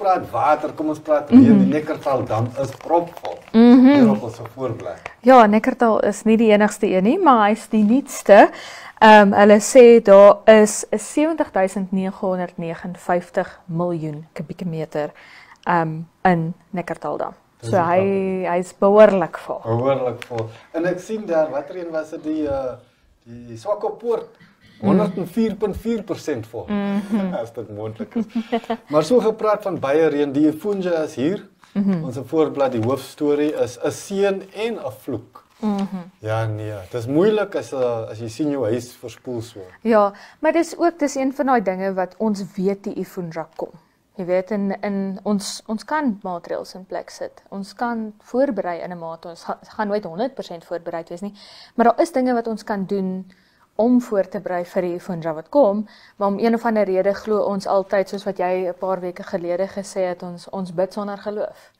praat water, kom ons praat reën, die Neckartaldam is propvol. Hier op ons voorbly. Ja, Neckartal is nie die enigste een nie, maar hy's die nuutste. Hulle sê daar is 70.959 miljoen kubieke meter in Neckartaldam. So hy's behoorlik vol. Behoorlik vol. En ek sien daar, watter een was dit, die Swakoppoort, 104.4% vol, as dit moontlik is. Maar so gepraat van baie reën, die Ifunja is hier, ons voorblad, die hoofstorie is 'n seën en 'n vloek. Ja nee, dit is moeilik as jy sien jou huis verspoel so. Ja, maar dis een van daai dinge wat ons weet die Ifunja kom. Jy weet, in ons kan maatreëls in plek sit. Ons kan voorberei in 'n mate. Ons gaan nooit 100% voorbereid wees nie, maar daar is dinge wat ons kan doen om voor te berei vir die Ifunja wat kom, maar om een of ander rede glo ons altyd, soos wat jy 'n paar weke gelede gesê het, ons bid sonder geloof.